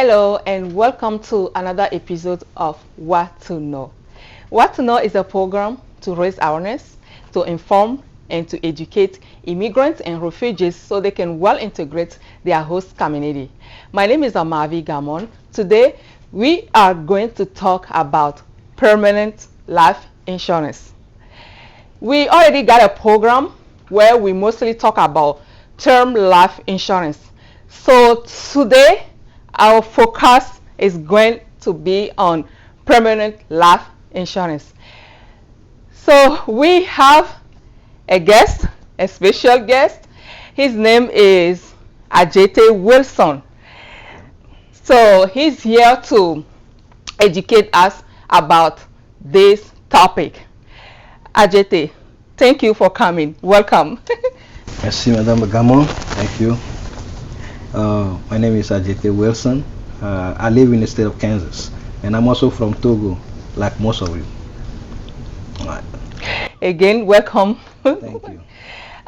Hello and welcome to another episode of What to Know. What to Know is a program to raise awareness, to inform, and to educate immigrants and refugees so they can well integrate their host community. My name is Amavi Gamon. Today we are going to talk about permanent life insurance. We already got a program where we mostly talk about term life insurance. So today our focus is going to be on permanent life insurance. So we have a guest, a special guest. His name is Ajete Wilson. So he's here to educate us about this topic. Ajete, thank you for coming. Welcome. Merci, Madame Gamon. Thank you. My name is Ajete Wilson. I live in the state of Kansas, and I'm also from Togo, like most of you. Right. Again, welcome. Thank you.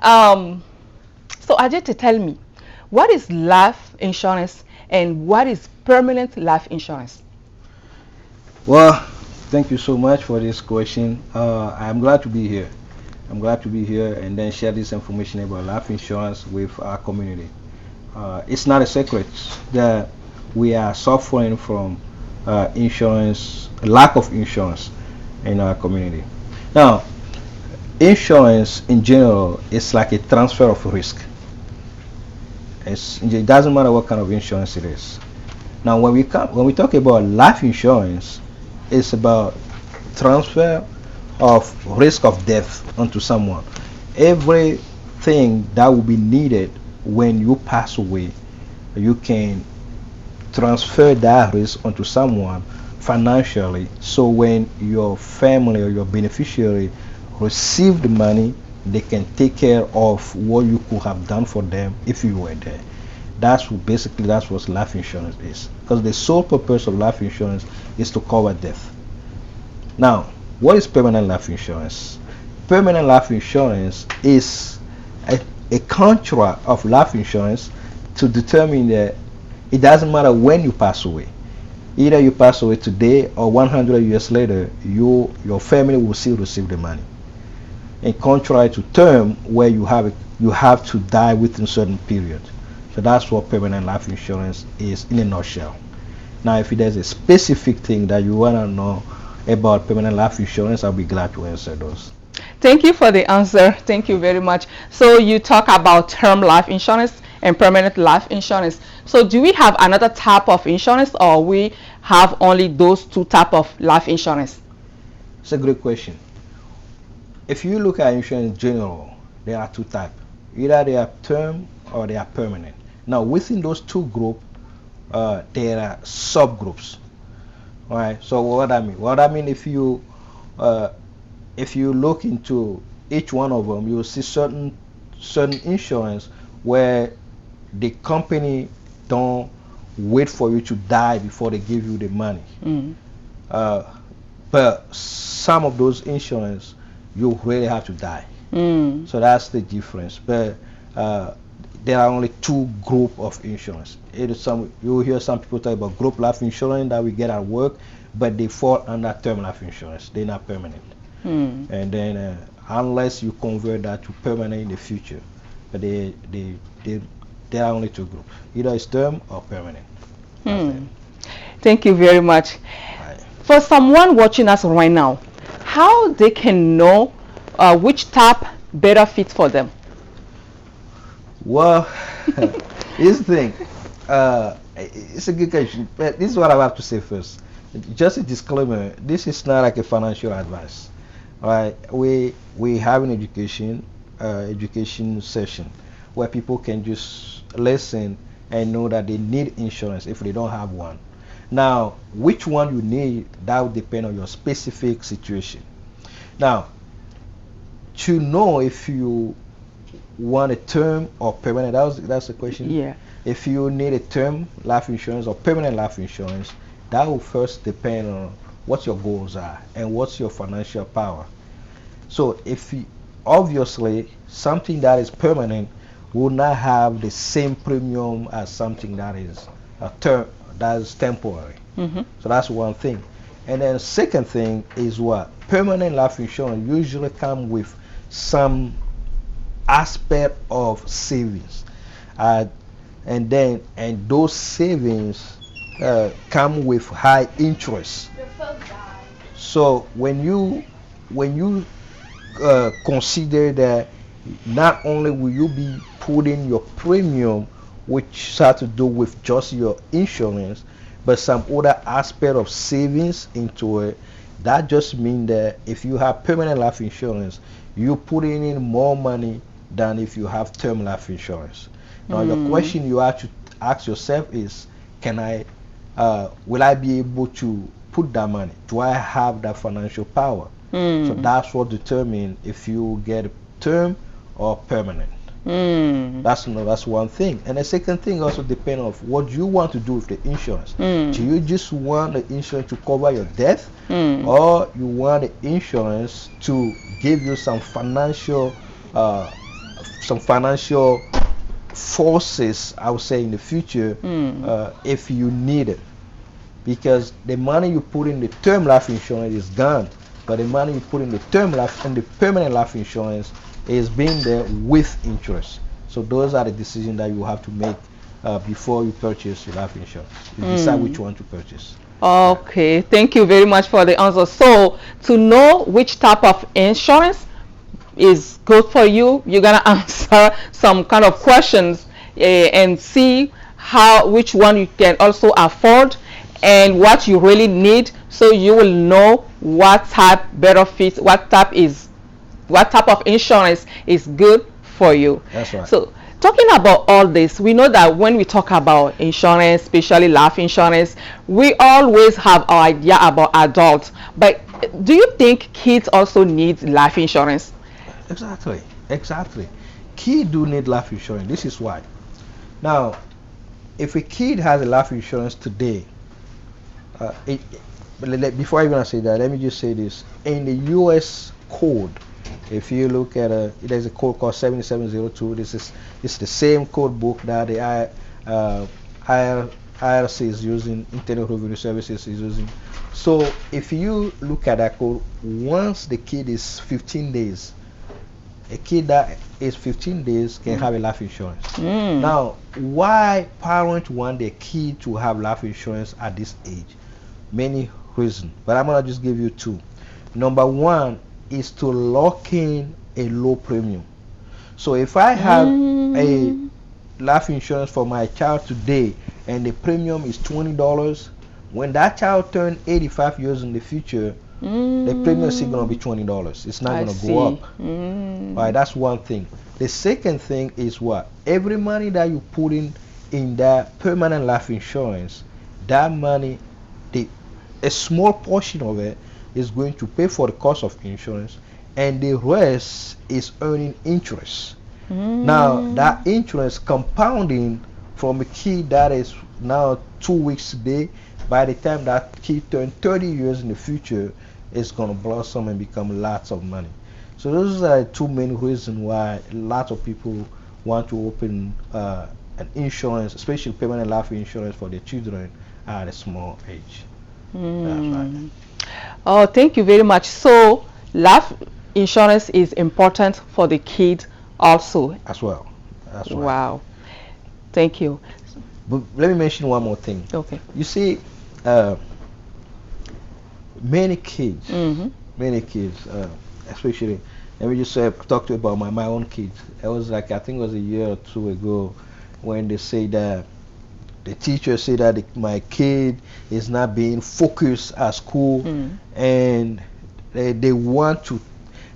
So Ajete, tell me, what is life insurance and what is permanent life insurance? Well, thank you so much for this question. I'm glad to be here. I'm glad to be here and then share this information about life insurance with our community. It's not a secret that we are suffering from insurance, lack of insurance in our community. Now, insurance in general is like a transfer of risk. It doesn't matter what kind of insurance it is. Now, when we talk about life insurance, it's about transfer of risk of death onto someone. Everything that will be needed when you pass away, you can transfer that risk onto someone financially. So when your family or your beneficiary receive the money, they can take care of what you could have done for them if you were there. That's what life insurance is. Because the sole purpose of life insurance is to cover death. Now, what is permanent life insurance? Permanent life insurance is a contract of life insurance to determine that it doesn't matter when you pass away. Either you pass away today or 100 years later, your family will still receive the money. In contrary to term where you have to die within a certain period. So that's what permanent life insurance is in a nutshell. Now, if there's a specific thing that you want to know about permanent life insurance, I'll be glad to answer those. Thank you for the answer. Thank you very much. So you talk about term life insurance and permanent life insurance. So do we have another type of insurance or we have only those two type of life insurance? It's a great question. If you look at insurance in general, there are two types. Either they are term or they are permanent. Now within those two groups, there are subgroups. All right. So what I mean? What I mean, if you look into each one of them, you will see certain insurance where the company don't wait for you to die before they give you the money. But some of those insurance, you really have to die. So that's the difference. But there are only two group of insurance. You hear some people talk about group life insurance that we get at work, but they fall under term life insurance. They're not permanent. And then unless you convert that to permanent in the future, but there are only two groups. Either it's term or permanent. Thank you very much. Right. For someone watching us right now, how they can know which type better fits for them? Well, here's the thing. It's a good question, but this is what I have to say first. Just a disclaimer: this is not like a financial advice. All right, we have an education session where people can just listen and know that they need insurance if they don't have one. Now, which one you need, that will depend on your specific situation. Now, to know if you want a term or permanent, that's the question. Yeah. If you need a term life insurance or permanent life insurance, that will first depend on what your goals are and what's your financial power. So obviously something that is permanent will not have the same premium as something that is a term that's temporary. Mhm. So that's one thing. And then second thing is what? Permanent life insurance usually come with some aspect of savings. Uh, and those savings come with high interest. So when you consider that not only will you be putting your premium, which has to do with just your insurance, but some other aspect of savings into it, that just means that if you have permanent life insurance, you're putting in more money than if you have term life insurance. Now the question you have to ask yourself is, will I be able to put that money? Do I have that financial power? So that's what determines if you get term or permanent. That's one thing. And the second thing also depends on what you want to do with the insurance. Do you just want the insurance to cover your death, or you want the insurance to give you some financial forces, I would say, in the future, if you need it? Because the money you put in the term life insurance is gone, but the money you put in the term life and the permanent life insurance is being there with interest. So those are the decisions that you have to make before you purchase your life insurance. You decide which one to purchase. Okay, thank you very much for the answer. So to know which type of insurance is good for you, you're gonna answer some kind of questions and see which one you can also afford and what you really need, so you will know what type better fits, what type of insurance is good for you. That's right. So talking about all this, we know that when we talk about insurance, especially life insurance, we always have our idea about adults. But do you think kids also need life insurance? Exactly. Kids do need life insurance. This is why. Now, if a kid has a life insurance today, before I even say that, let me just say this. In the U.S. code, if you look at there's a code called 7702. It's the same code book that the IRC is using, Internal Revenue Services is using. So if you look at that code, once the kid is 15 days, a kid that is 15 days can have a life insurance. Now, why parents want their kid to have life insurance at this age? Many reasons, but I'm gonna just give you two. Number one is to lock in a low premium. So if I have a life insurance for my child today and the premium is $20, when that child turns 85 years in the future, the premium is still going to be $20. It's not going to go up. Right, that's one thing. The second thing is what? Every money that you put in that permanent life insurance, that money, a small portion of it is going to pay for the cost of insurance, and the rest is earning interest. Now, that interest compounding from a kid that is now 2 weeks today, by the time that kid turns 30 years in the future, it's going to blossom and become lots of money. So those are two main reasons why lots of people want to open an insurance, especially permanent life insurance for their children at a small age. That's right. Oh, thank you very much. So life insurance is important for the kid also. As well. That's right. Wow. Thank you. But let me mention one more thing. Okay. You see, many kids, especially, let me just talk to you about my own kids. It was like, I think it was a year or two ago, when they say that the teacher said that my kid is not being focused at school, and they want to,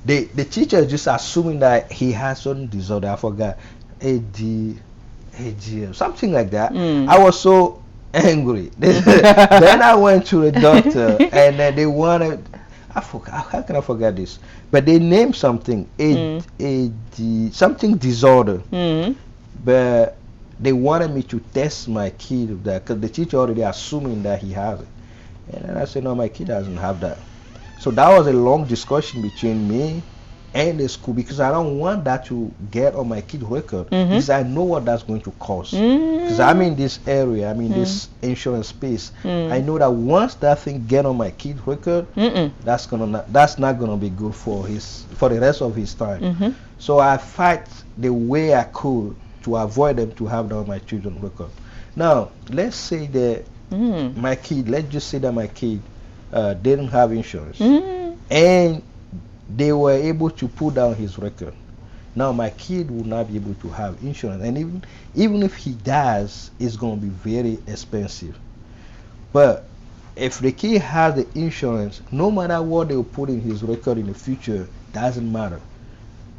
the teacher is just assuming that he has some disorder. I forgot, ADHD, something like that. I was so angry. Then I went to the doctor, and they wanted, I forgot, how can I forget this? But they named something, something disorder. But they wanted me to test my kid with that, because the teacher already assuming that he has it. And then I said, no, my kid doesn't have that. So that was a long discussion between me and the school, because I don't want that to get on my kid record, because I know what that's going to cost. Because I'm in this area, I'm in this insurance space. I know that once that thing get on my kid record, that's not gonna be good for the rest of his time. So I fight the way I could to avoid them to have that on my children's record. Now let's say that let's just say that my kid didn't have insurance, and they were able to put down his record. Now my kid will not be able to have insurance, and even if he does, it's going to be very expensive. But if the kid has the insurance, no matter what they will put in his record in the future, doesn't matter.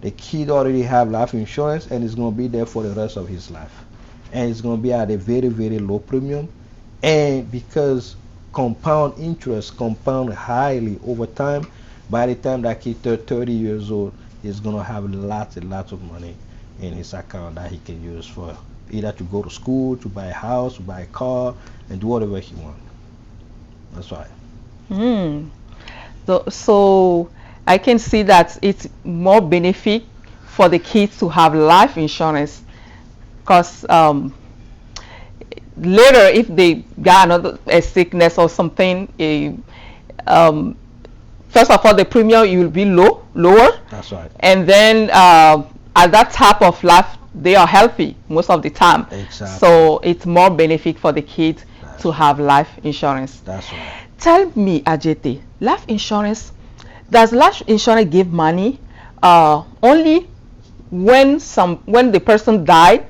The kid already have life insurance, and it's going to be there for the rest of his life, and it's going to be at a very, very low premium. And because compound interest compound highly over time, by the time that kid turns 30 years old, he's going to have lots and lots of money in his account that he can use for either to go to school, to buy a house, to buy a car, and do whatever he wants. That's why. So I can see that it's more benefit for the kids to have life insurance, because later if they got a sickness or something, first of all, the premium will be lower. That's right. And then at that type of life, they are healthy most of the time. Exactly. So it's more benefit for the kids to have life insurance. That's right. Tell me, Ajete, does life insurance give money only when the person died,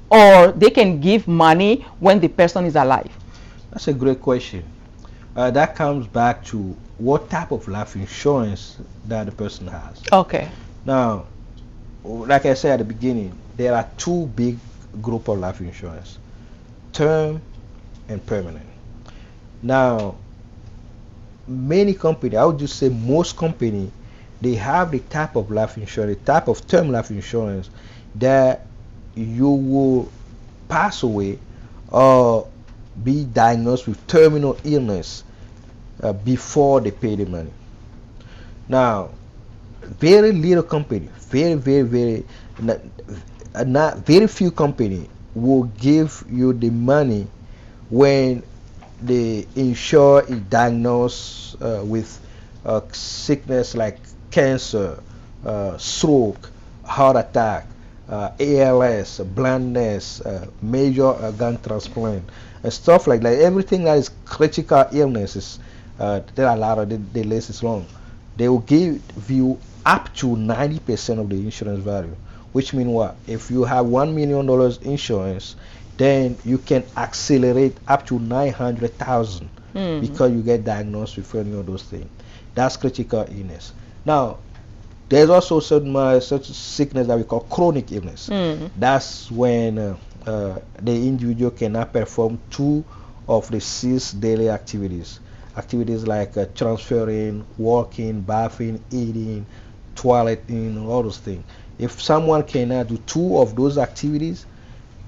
or they can give money when the person is alive? That's a great question. That comes back to what type of life insurance that the person has. Okay. Now, like I said at the beginning, there are two big group of life insurance: term and permanent. Now, many companies, I would just say most companies, they have the type of life insurance, the type of term life insurance that you will pass away or be diagnosed with terminal illness before they pay the money. Now, very little company, very few company will give you the money when the insurer is diagnosed with sickness like cancer, stroke, heart attack, ALS, blindness, major organ transplant, and stuff like that. Everything that is critical illnesses, there are a lot of the list is long. They will give you up to 90% of the insurance value, which means what? If you have $1 million insurance, then you can accelerate up to 900,000 because you get diagnosed with any of those things. That's critical illness. Now, there's also such sickness that we call chronic illness. That's when the individual cannot perform 2 of the 6 daily activities. Activities like transferring, walking, bathing, eating, toileting, all those things. If someone cannot do 2 of those activities,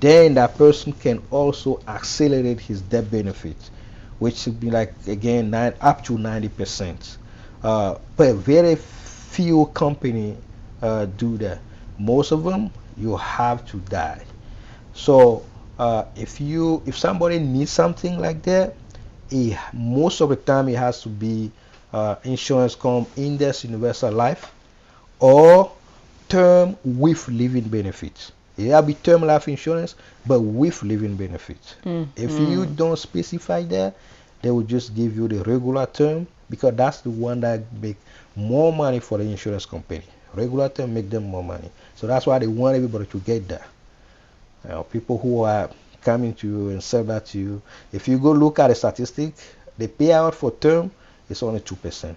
then that person can also accelerate his death benefit, which would be like, again, up to 90%. But very few companies do that. Most of them, you have to die. So if somebody needs something like that, most of the time it has to be insurance come index universal life or term with living benefits. It will be term life insurance, but with living benefits. If you don't specify that, they will just give you the regular term, because that's the one that make more money for the insurance company. Regular term make them more money. So that's why they want everybody to get that. People who are coming to you and sell that to you, if you go look at the statistic, the payout for term is only 2%.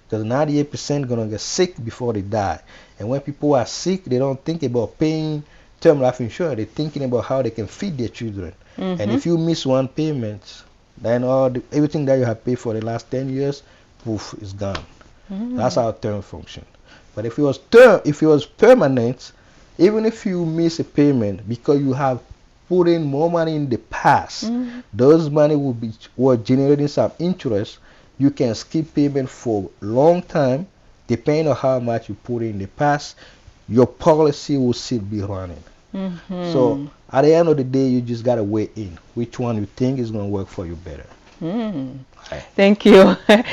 Because 98% gonna get sick before they die. And when people are sick, they don't think about paying term life insurance. They're thinking about how they can feed their children. And if you miss one payment, then everything that you have paid for the last 10 years, poof, is gone. That's how term function. But if it was permanent, even if you miss a payment because you have put in more money in the past, those money were generating some interest. You can skip payment for a long time, depending on how much you put in the past, your policy will still be running. So at the end of the day, you just gotta weigh in which one you think is gonna work for you better. Right. Thank you. Well,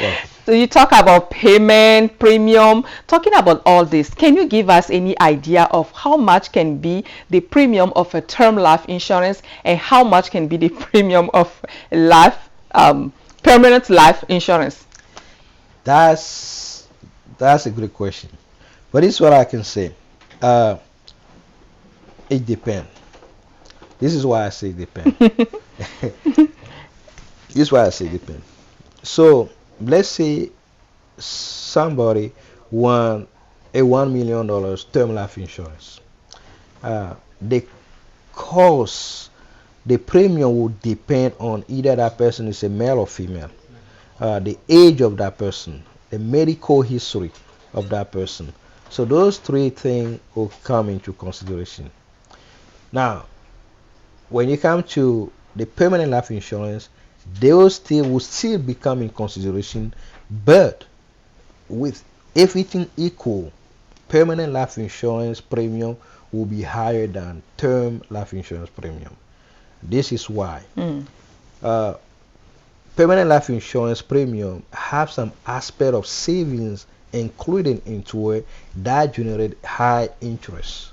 So you talk about payment, premium. Talking about all this, can you give us any idea of how much can be the premium of a term life insurance and how much can be the premium of life permanent life insurance? that's a good question. But this is what I can say. It depends. This is why I say depend. This is why I say depend. So let's say somebody want a $1 million term life insurance. The cost, the premium will depend on either that person is a male or female, the age of that person, the medical history of that person. So those three things will come into consideration. Now, when you come to the permanent life insurance, they will still become in consideration, but with everything equal, permanent life insurance premium will be higher than term life insurance premium. This is why. Permanent life insurance premium have some aspect of savings included into it that generate high interest.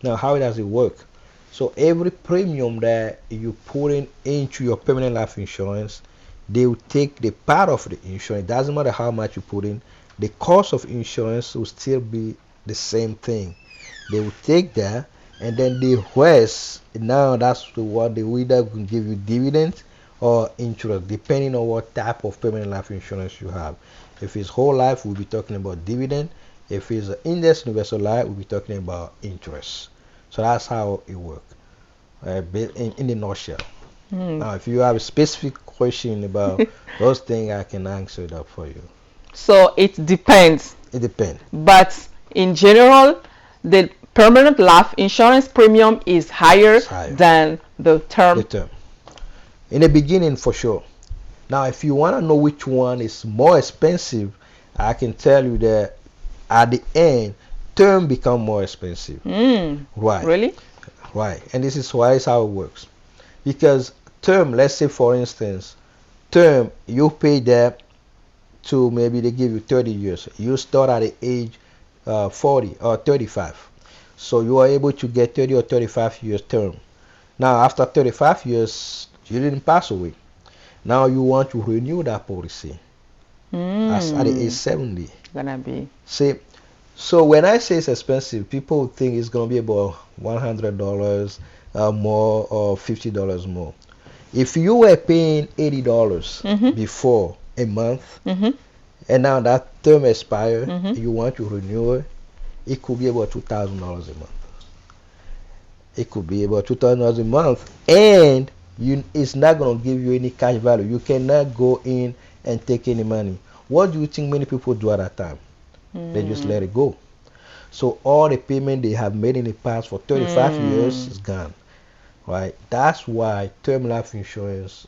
Now, how does it work? So every premium that you put in into your permanent life insurance, they will take the part of the insurance. It doesn't matter how much you put in, the cost of insurance will still be the same thing. They will take that, and then the rest, now that's what they will either give you dividends or interest, depending on what type of permanent life insurance you have. If it's whole life, we'll be talking about dividend. If it's an index universal life, we'll be talking about interest. So that's how it works, in a nutshell. Now, if you have a specific question about those things, I can answer that for you. So it depends. It depends. But in general, the permanent life insurance premium is higher, than the term. In the beginning, for sure. Now, if you want to know which one is more expensive, I can tell you that at the end, term become more expensive. Right. Really? Right. And this is why it's how it works. Because term, let's say for instance, term, you pay that to, maybe they give you 30 years. You start at the age 40 or 35. So you are able to get 30 or 35 years term. Now, after 35 years, you didn't pass away. Now you want to renew that policy. As at the age 70. Gonna be. See, so when I say it's expensive, people think it's gonna be about $100 more or $50 more. If you were paying $80 before a month, and now that term expired, you want to renew it, it could be about $2,000 a month. It could be about $2,000 a month, and it's not going to give you any cash value. You cannot go in and take any money. What do you think many people do at that time? They just let it go. So all the payment they have made in the past for 35 years is gone. Right? That's why term life insurance,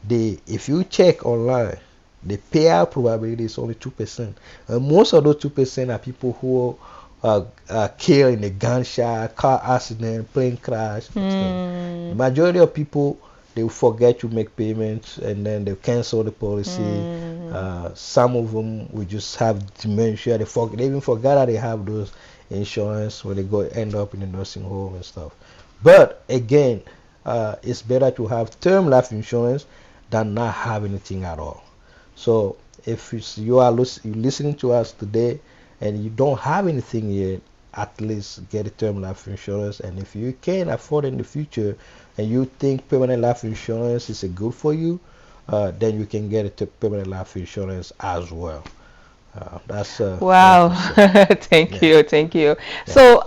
if you check online, the payout probability is only 2%. And most of those 2% are people who are killed in a gunshot, car accident, plane crash. The majority of people, they will forget to make payments and then they cancel the policy. Some of them will just have dementia. They even forgot that they have those insurance when they end up in a nursing home and stuff. But again, it's better to have term life insurance than not have anything at all. So if you are listening to us today and you don't have anything yet, at least get a term life insurance. And if you can afford in the future and you think permanent life insurance is good for you, then you can get a permanent life insurance as well. That's wow. Thank you. Yeah. So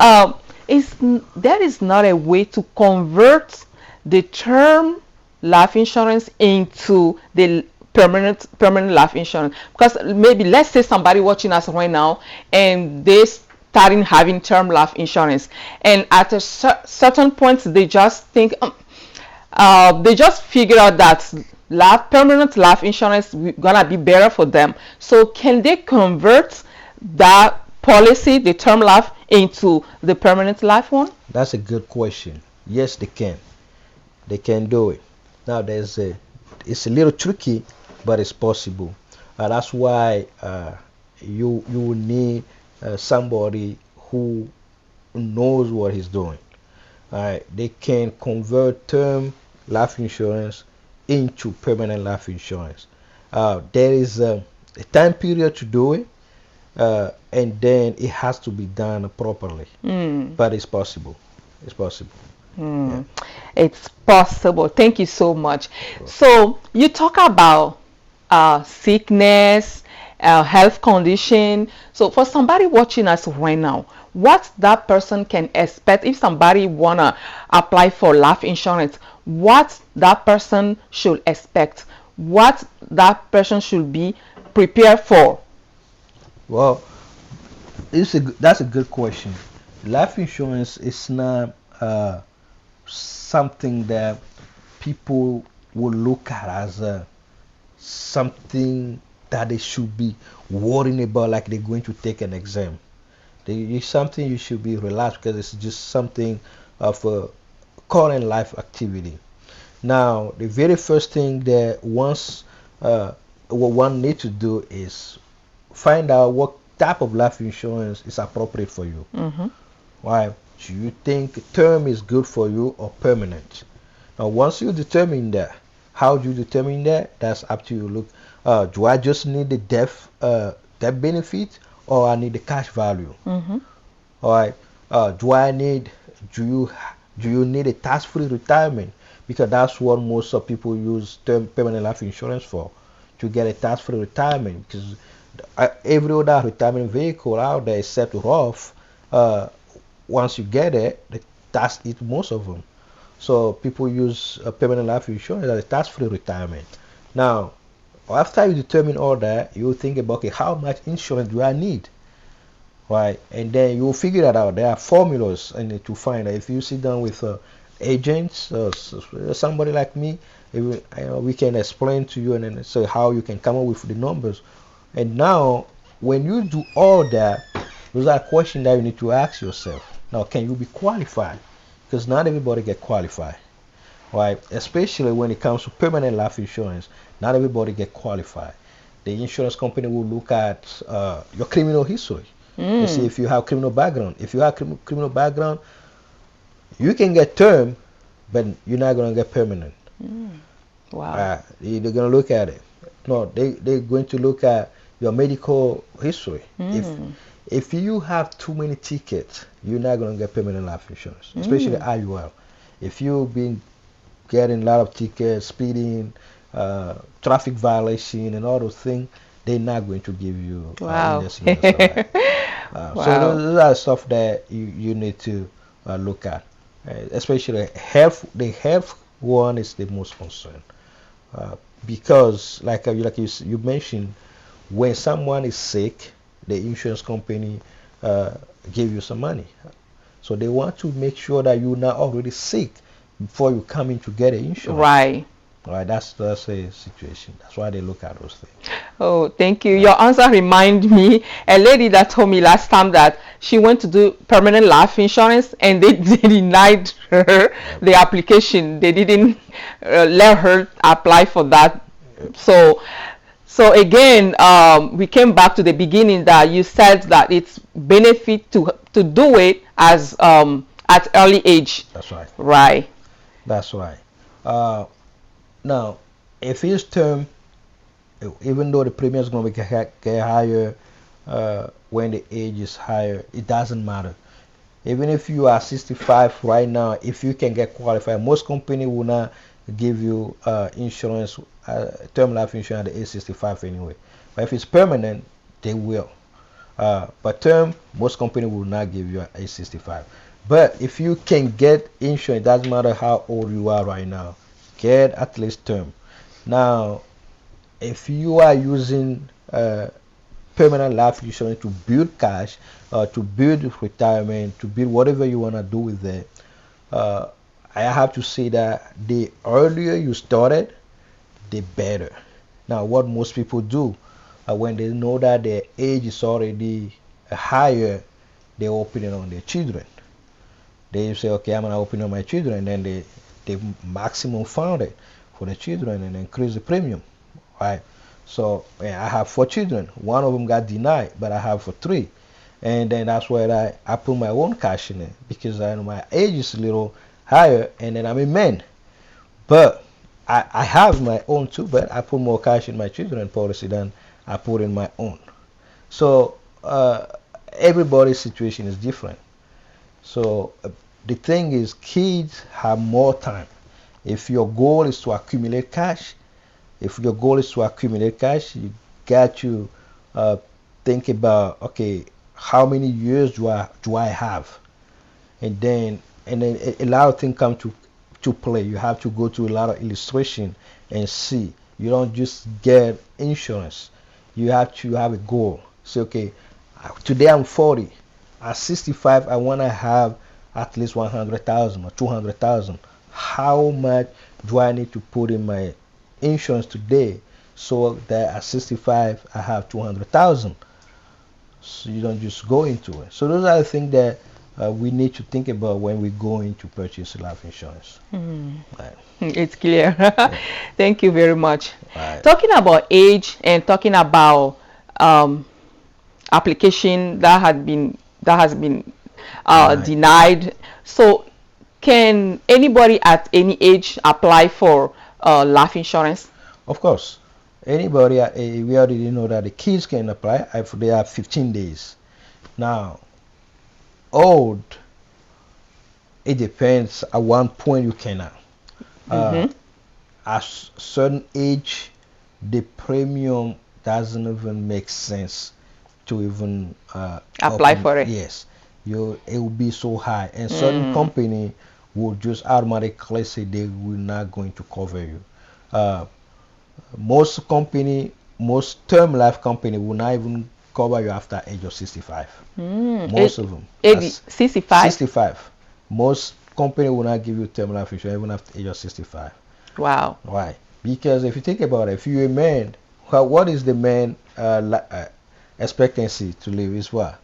there is not a way to convert the term life insurance into the permanent life insurance, because maybe let's say somebody watching us right now and they starting having term life insurance, and at a certain point they just think they just figure out that permanent life insurance gonna be better for them. So can they convert that policy, the term life, into the permanent life one? That's a good question. Yes, they can. They can do it. Now, it's a little tricky, but it's possible. That's why you will need somebody who knows what he's doing. They can convert term life insurance into permanent life insurance. There is a time period to do it, and then it has to be done properly. But it's possible. It's possible. Yeah. It's possible. Thank you so much. Sure. So you talk about sickness, health condition. So for somebody watching us right now, what that person can expect if somebody wanna apply for life insurance, what that person should expect, what that person should be prepared for. Well, that's a good question. Life insurance is not something that people will look at as something that they should be worrying about, like they're going to take an exam. It's something you should be relaxed, because it's just something of a current life activity. Now, the very first thing that what one need to do is find out what type of life insurance is appropriate for you. Why? Do you think term is good for you or permanent? Now, once you determine that, how do you determine that? That's up to you. Look, do I just need the death benefit, or I need the cash value? All right. Do you need a tax-free retirement? Because that's what most of people use term permanent life insurance for, to get a tax-free retirement. Because every other retirement vehicle out there except Roth, once you get it, the tax eat most of them. So people use permanent life insurance as a tax-free retirement. Now, after you determine all that, you think about, okay, how much insurance do I need? Right, and then you will figure that out. There are formulas and to find that. If you sit down with agents, somebody like me, we can explain to you and then say how you can come up with the numbers. And now, when you do all that, those are questions that you need to ask yourself. Now, can you be qualified? Because not everybody get qualified, right? Especially when it comes to permanent life insurance, not everybody get qualified. The insurance company will look at your criminal history. To see if you have criminal background. If you have criminal background, you can get term, but you're not going to get permanent. Wow. They're going to look at it. No, they're going to look at your medical history. If you have too many tickets, you're not going to get permanent life insurance, especially IUL. If you've been getting a lot of tickets, speeding, traffic violation, and all those things, they're not going to give you Wow. So those are stuff that you need to look at, especially health. The health one is the most concern, because like you mentioned, when someone is sick, the insurance company give you some money. So they want to make sure that you're not already sick before you come in to get an insurance. Right. Right, that's a situation. That's why they look at those things. Oh, thank you. Your answer remind me a lady that told me last time that she went to do permanent life insurance and they denied her the application. They didn't let her apply for that. So again, we came back to the beginning that you said that it's benefit to do it as at early age. That's right. Right. That's right. Now, if it's term, even though the premium is going to get higher when the age is higher, it doesn't matter. Even if you are 65 right now, if you can get qualified, most companies will not give you insurance, term life insurance at the age 65 anyway. But if it's permanent, they will. But term, most companies will not give you at age 65. But if you can get insurance, it doesn't matter how old you are right now, get at least term. Now, if you are using permanent life insurance to build cash, to build retirement, to build whatever you want to do with it, I have to say that the earlier you started, the better. Now, what most people do, when they know that their age is already higher, they open it on their children. They say, okay, I'm gonna open on my children, and then they maximum fund it for the children and increase the premium, right? So yeah, I have 4 children. One of them got denied, but I have for 3, and then that's where I put my own cash in it because I know my age is a little higher, and then I'm a man. But I have my own too, but I put more cash in my children policy than I put in my own. So everybody's situation is different. So the thing is, kids have more time. If your goal is to accumulate cash, you got to think about, okay, how many years do I have, and then a lot of things come to play. You have to go to a lot of illustration and see. You don't just get insurance. You have to have a goal. Say, okay, today I'm 40. At 65, I want to have at least 100,000 or 200,000. How much do I need to put in my insurance today so that at 65 I have 200,000? So you don't just go into it. So those are the things that we need to think about when we go into purchase life insurance. Right. It's clear. Yeah. Thank you very much. Right. Talking about age and talking about application that has been Right. denied. So can anybody at any age apply for life insurance? Of course, anybody, we already know that the kids can apply if they have 15 days. Now, old, it depends. At one point, you cannot. At certain age, the premium doesn't even make sense to even Apply open. for it. Yes, it will be so high, and certain company will just automatically say they will not going to cover you. Most term life company will not even cover you after age of 65. Most of them. 65? 65. Most company will not give you term life insurance even after age of 65. Wow. Why? Because if you think about it, if you're a man, what is the man expectancy to live is what?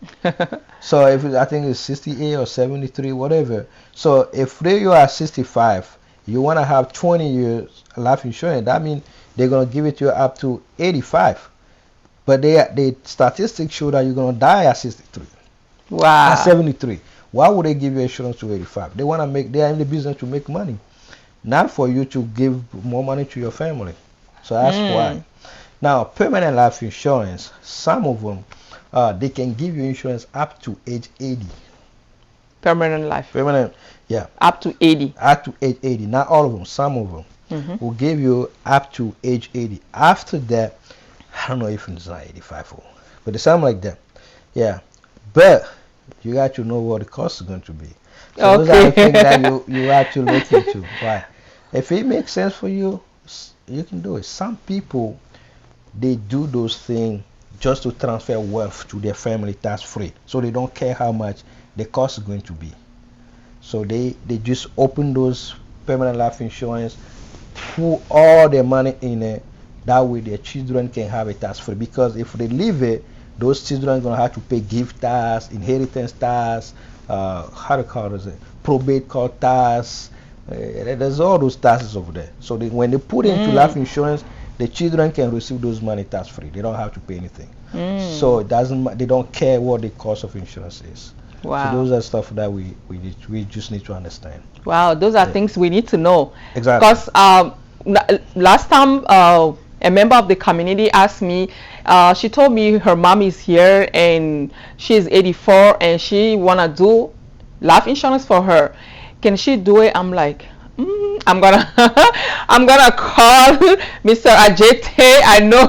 So if I think it's 68 or 73, whatever. So if you are 65, you want to have 20 years life insurance, that means they're going to give it to you up to 85. But the statistics show that you're going to die at 63. Wow. At 73. Why would they give you insurance to 85? They want to they are in the business to make money, not for you to give more money to your family. So that's why. Now, permanent life insurance, some of them, they can give you insurance up to age 80. Permanent life. Permanent, yeah. Up to 80. Up to age 80. Not all of them, some of them will give you up to age 80. After that, I don't know if it's not 85 or, but it's something like that. Yeah. But you got to know what the cost is going to be. So those are the things that you have to look into. Right. If it makes sense for you, you can do it. Some people, they do those things just to transfer wealth to their family tax free, so they don't care how much the cost is going to be. So they just open those permanent life insurance, put all their money in it. That way their children can have it tax free, because if they leave it, those children are going to have to pay gift tax, inheritance tax, how to call it, probate court tax. There's all those taxes over there. So when they put into life insurance, the children can receive those money tax free. They don't have to pay anything. So they don't care what the cost of insurance is. Wow. So those are stuff that we just need to understand. Wow, those are things we need to know. Exactly. Because last time a member of the community asked me, she told me her mom is here and she's 84 and she wanna do life insurance for her. Can she do it? I'm like, I'm gonna I'm gonna call Mr. Ajete. I know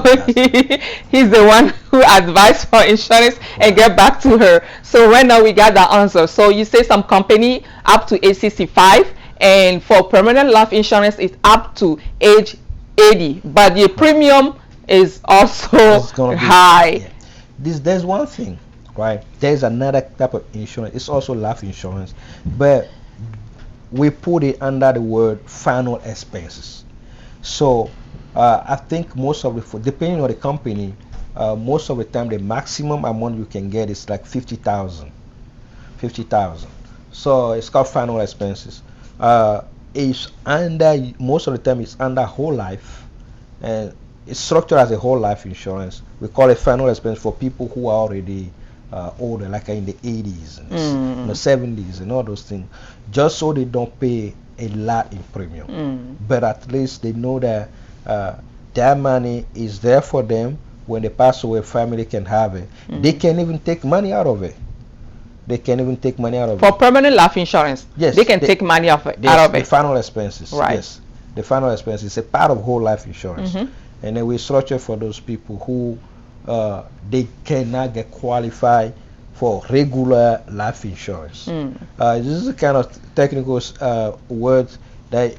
he's the one who advised for insurance, and get back to her. So right now we got the answer. So you say some company up to age 65, and for permanent life insurance it's up to age 80, but the premium is also high. There's one thing, right? There's another type of insurance. It's also life insurance, but we put it under the word final expenses. So I think most of depending on the company, most of the time the maximum amount you can get is like 50,000. 50,000. So it's called final expenses. It's under, most of the time it's under whole life, and it's structured as a whole life insurance. We call it final expense for people who are already older, like in the 80s and the 70s and all those things, just so they don't pay a lot in premium. But at least they know that their money is there for them. When they pass away, family can have it. They can even take money out of it. They can even take money out of For it. permanent life insurance, Yes, they can take money out of The it. final expenses. Right. Yes, the final expenses is a part of whole life insurance. And then we structure for those people who they cannot get qualified for regular life insurance. This is a kind of technical word that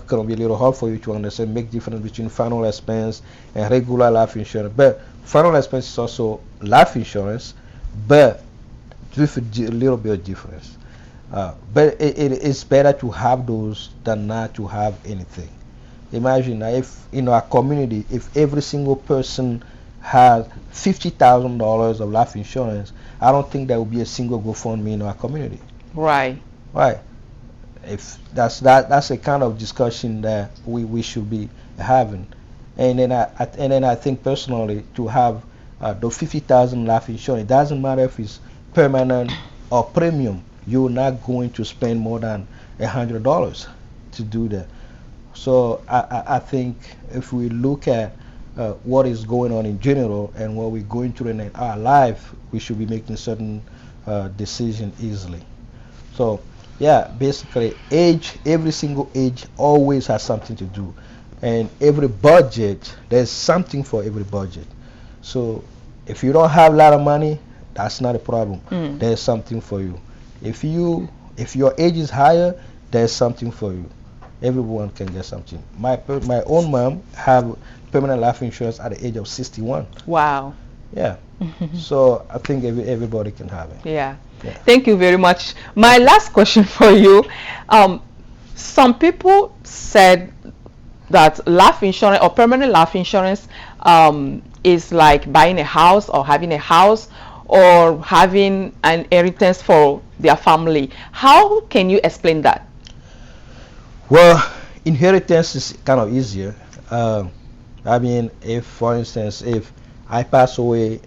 can be a little hard for you to understand, make difference between final expense and regular life insurance. But final expense is also life insurance, but with a little bit of difference. But it's better to have those than not to have anything. Imagine if in our community, if every single person has $50,000 of life insurance, I don't think there will be a single GoFundMe in our community. Right. Right. If that's a kind of discussion that we should be having. And then I think personally to have the 50,000 life insurance, it doesn't matter if it's permanent or premium, you're not going to spend more than $100 to do that. So I think if we look at what is going on in general and what we're going through in our life, we should be making certain decision easily. So yeah, basically every single age always has something to do, and every budget, there's something for every budget. So if you don't have a lot of money, that's not a problem. There's something for you. If your age is higher, there's something for you. Everyone can get something. My own mom have permanent life insurance at the age of 61. Wow. Yeah. So I think everybody can have it. Yeah. Thank you very much. My last question for you. Some people said that life insurance or permanent life insurance is like buying a house or having a house or having an inheritance for their family. How can you explain that? Well, inheritance is kind of easier. I mean, if for instance, if I pass away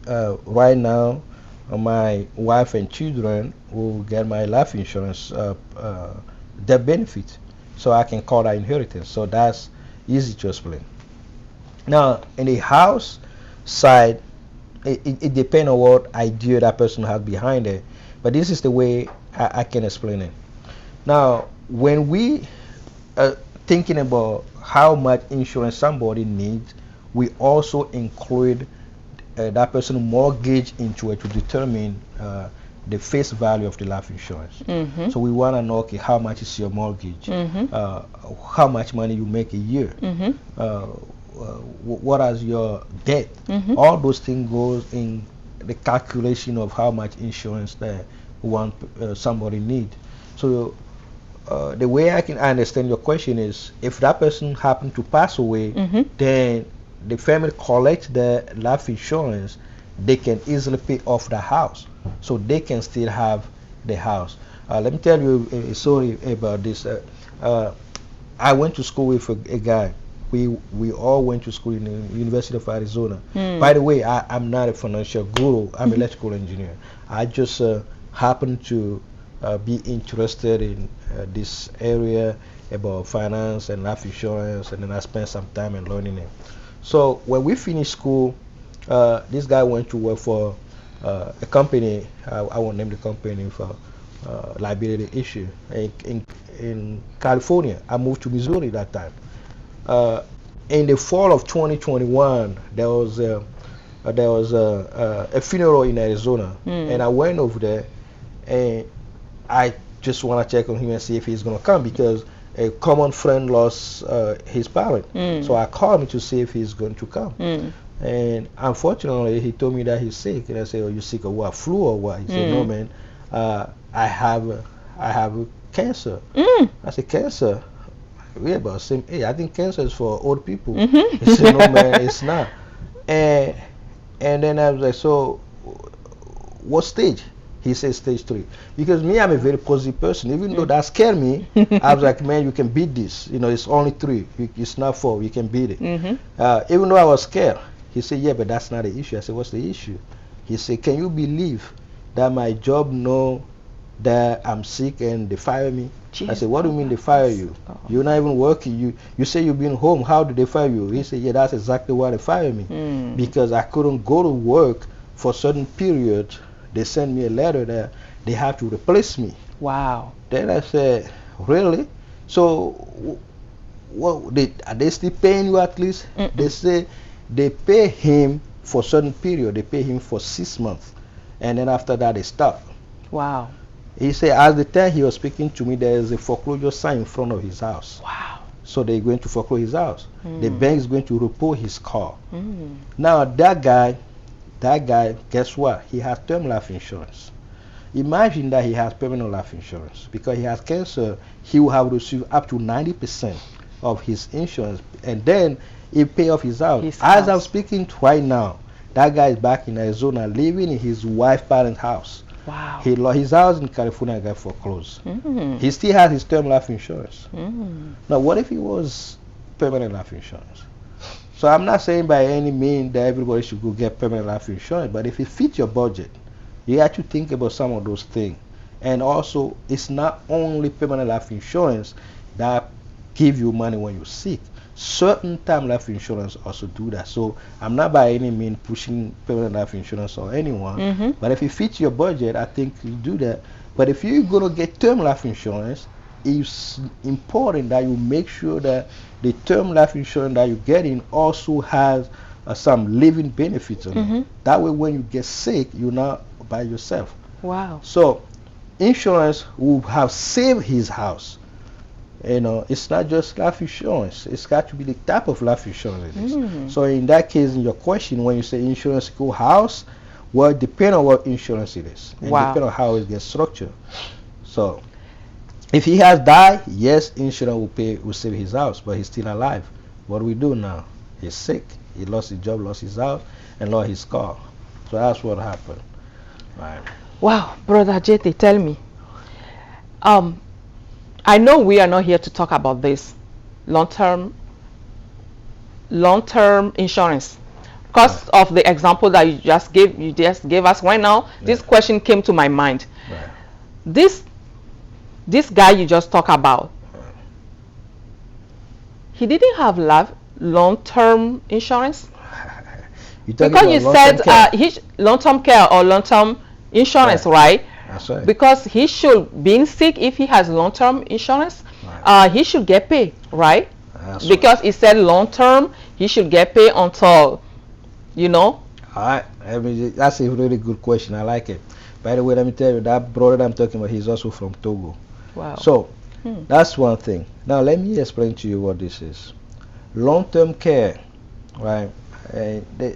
right now, my wife and children will get my life insurance death benefit, so I can call that inheritance. So that's easy to explain. Now, in the house side, it depends on what idea that person has behind it, but this is the way I can explain it. Now, when we are thinking about how much insurance somebody needs, we also include that person's mortgage into it to determine the face value of the life insurance. So we want to know, okay, how much is your mortgage? How much money you make a year? What is your debt? All those things goes in the calculation of how much insurance that somebody need. So the way I can understand your question is, if that person happened to pass away, then the family collects the life insurance, they can easily pay off the house, so they can still have the house. Let me tell you a story about this. I went to school with a guy. We all went to school in the University of Arizona. By the way, I'm not a financial guru. I'm an electrical engineer. I just happen to be interested in this area about finance and life insurance, and then I spent some time in learning it. So when we finished school, this guy went to work for a company. I won't name the company for liability issue in California. I moved to Missouri that time. In the fall of 2021, there was a funeral in Arizona, and I went over there, and I just want to check on him and see if he's going to come, because a common friend lost his parent. So I called him to see if he's going to come. And unfortunately, he told me that he's sick. And I said, "Oh, you sick of what? Flu or what?" He said, "No, man, I have cancer." I said, "Cancer? We're about the same age. I think cancer is for old people." He said, "No, man, it's not." And And then I was like, so what stage? He said stage 3. Because me, I'm a very positive person. Even though that scared me, I was like, man, you can beat this. You know, it's only 3. It's not 4. You can beat it. Even though I was scared, he said, yeah, but that's not the issue. I said, what's the issue? He said, can you believe that my job know that I'm sick and they fire me? Jesus. I said, what do you mean they fire you? You're not even working. You say you've been home. How did they fire you? He said, yeah, that's exactly why they fired me. Because I couldn't go to work for a certain period. They sent me a letter that they have to replace me. Wow. Then I said, really? So what, are they still paying you at least? They say they pay him for a certain period. They pay him for 6 months. And then after that, they stop. Wow. He said, at the time he was speaking to me, there is a foreclosure sign in front of his house. Wow. So they're going to foreclose his house. The bank is going to report his car. Now that guy, guess what? He has term life insurance. Imagine that he has permanent life insurance. Because he has cancer, he will have received up to 90% of his insurance. And then he pay off his house. As I'm speaking right now, that guy is back in Arizona living in his wife's parents' house. Wow. He lost his house in California, got foreclosed. He still has his term life insurance. Now, what if he was permanent life insurance? So I'm not saying by any means that everybody should go get permanent life insurance, but if it fits your budget, you have to think about some of those things. And also, it's not only permanent life insurance that give you money when you're sick. Certain term life insurance also do that. So I'm not by any means pushing permanent life insurance on anyone, but if it fits your budget, I think you do that. But if you're going to get term life insurance, it's important that you make sure that the term life insurance that you're getting also has some living benefits on it. That way when you get sick, you're not by yourself. Wow. So insurance will have saved his house. You know, it's not just life insurance. It's got to be the type of life insurance it is. So in that case, in your question, when you say insurance equal house, well, it depends on what insurance it is. And depends on how it gets structured. So if he has died, yes, insurance will save his house, but he's still alive. What do we do now? He's sick. He lost his job, lost his house, and lost his car. So that's what happened. Right. Wow, Brother JT, tell me. I know we are not here to talk about this long-term insurance. Because of the example that you just gave us right now, this question came to my mind. This guy you just talked about, he didn't have long-term insurance? Because you said long-term care or long-term insurance, right? That's right. Because he should, being sick, if he has long-term insurance, he should get paid, right? That's because it said long-term, he should get paid until, you know. All right. I mean, that's a really good question. I like it. By the way, let me tell you, that brother that I'm talking about, he's also from Togo. Wow. So that's one thing. Now let me explain to you what this is. Long-term care, right?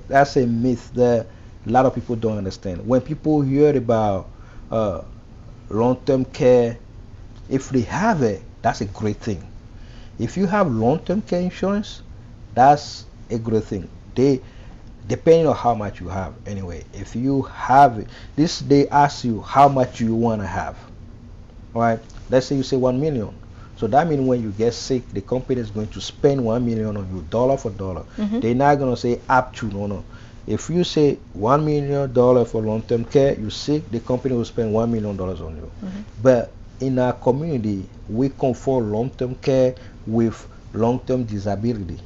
That's a myth that a lot of people don't understand. When people hear about long-term care, if they have it, that's a great thing. If you have long-term care insurance, that's a great thing. Depending on how much you have, anyway. If you have it, they ask you how much you want to have. All right. Let's say you say 1 million. So that means when you get sick, the company is going to spend 1 million on you, dollar for dollar. They're not going to say up to, no. If you say $1 million for long-term care, you're sick, the company will spend $1 million on you. But in our community, we confund long-term care with long-term disability.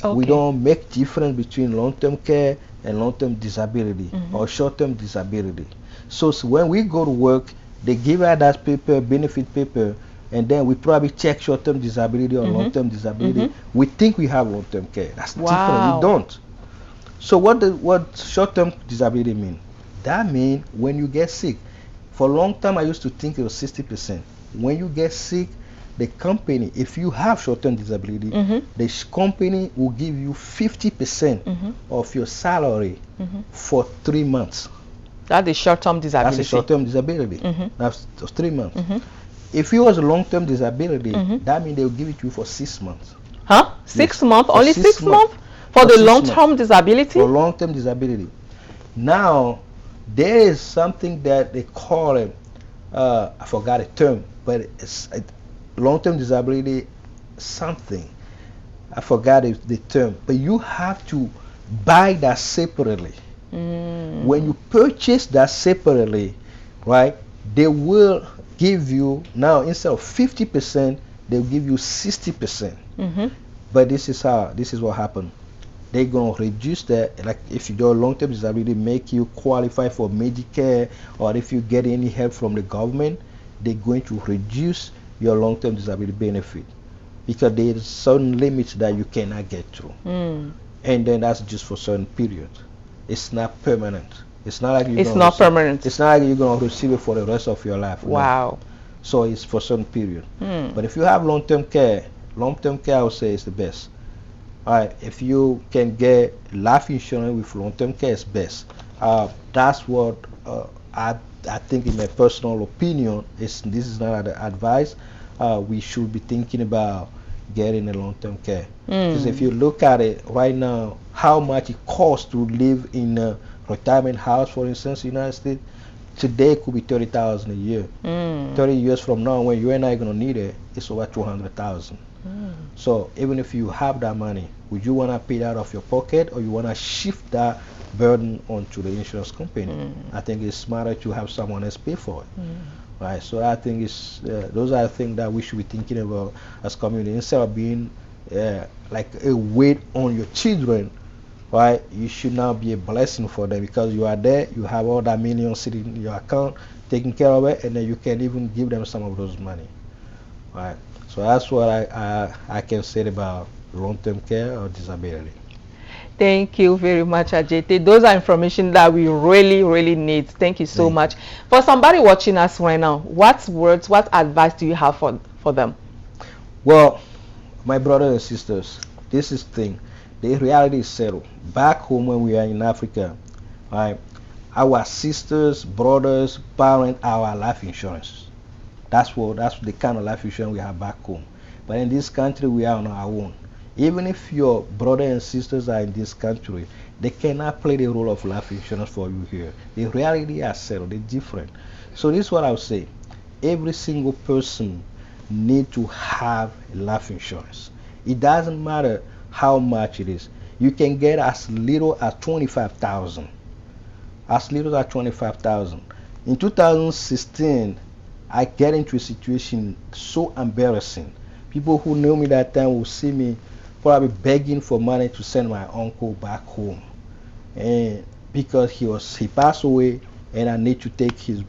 Okay. We don't make difference between long-term care and long-term disability or short-term disability. So when we go to work, they give us that paper, benefit paper, and then we probably check short-term disability or long-term disability. We think we have long-term care. That's different. We don't. So what short-term disability mean? That means when you get sick. For a long time, I used to think it was 60%. When you get sick, the company, if you have short-term disability, the company will give you 50% of your salary for 3 months. That is short-term disability. That's a short-term disability. That's 3 months. If it was a long-term disability, that means they will give it to you for 6 months. Huh? 6 months? Only 6 months? For the 6 months. long-term disability? For long-term disability. Now, there is something that they call it, I forgot the term, but it's long-term disability something. I forgot the term, but you have to buy that separately. When you purchase that separately, right, they will give you, now instead of 50%, they'll give you 60%. But this is what happened. They're going to reduce that, like if you do a long-term disability, make you qualify for Medicare, or if you get any help from the government, they're going to reduce your long-term disability benefit, because there's certain limits that you cannot get through. And then that's just for certain period. It's not permanent. It's not like permanent. It's not like you're going to receive it for the rest of your life. Wow. No. So it's for certain period. But if you have long-term care, I would say is the best. All right, if you can get life insurance with long-term care, it's best. That's what I think, in my personal opinion, this is not advice. We should be thinking about getting a long-term care, because if you look at it right now, how much it costs to live in a retirement house, for instance, in the United States, today could be $30,000 a year. 30 years from now, when you and I are going to need it, it's over $200,000. So even if you have that money, would you want to pay that out of your pocket, or you want to shift that burden onto the insurance company? I think it's smarter to have someone else pay for it. Right, so I think those are the things that we should be thinking about as community, instead of being like a weight on your children. Right, you should now be a blessing for them, because you are there, you have all that million sitting in your account, taking care of it, and then you can even give them some of those money. Right, so that's what I can say about long-term care or disability. Thank you very much, Ajete. Those are information that we really need. Thank you so much. For somebody watching us right now, what advice do you have for them? Well, my brothers and sisters, this is the thing. The reality is settled. Back home, when we are in Africa, right, our sisters, brothers, parents, our life insurance. That's the kind of life insurance we have back home. But in this country, we are on our own. Even if your brothers and sisters are in this country, they cannot play the role of life insurance for you here. The reality is settled. They're different. So this is what I would say. Every single person needs to have life insurance. It doesn't matter how much it is. You can get as little as $25,000. As little as $25,000. In 2016, I get into a situation so embarrassing. People who knew me that time will see me probably begging for money to send my uncle back home, and because he passed away, and I need to take his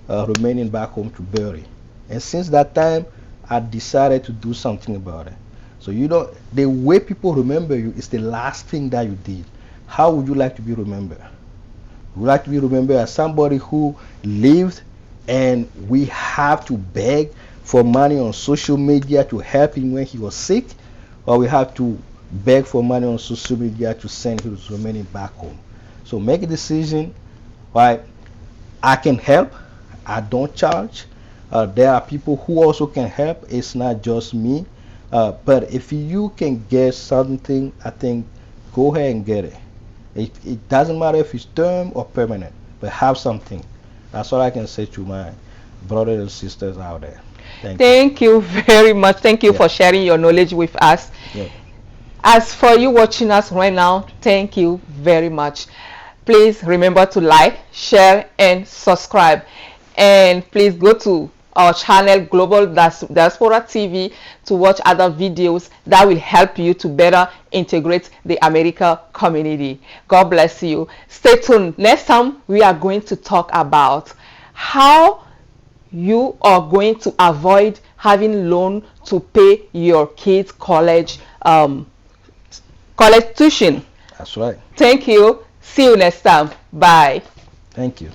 remaining back home to bury. And since that time, I decided to do something about it. So the way people remember you is the last thing that you did. How would you like to be remembered? Would you like to be remembered as somebody who lived, and we have to beg for money on social media to help him when he was sick, or we have to beg for money on social media to send his remaining back home? So make a decision. Right? I can help. I don't charge. There are people who also can help. It's not just me. But if you can get something, I think go ahead and get it. It doesn't matter if it's term or permanent, but have something. That's all I can say to my brothers and sisters out there. Thank you very much. Thank you for sharing your knowledge with us. As for you watching us right now, thank you very much. Please remember to like, share, and subscribe. And please go to our channel, Global Diaspora TV, to watch other videos that will help you to better integrate the American community. God bless you. Stay tuned. Next time, we are going to talk about how you are going to avoid having loan to pay your kids' college tuition. That's right. Thank you. See you next time. Bye. Thank you.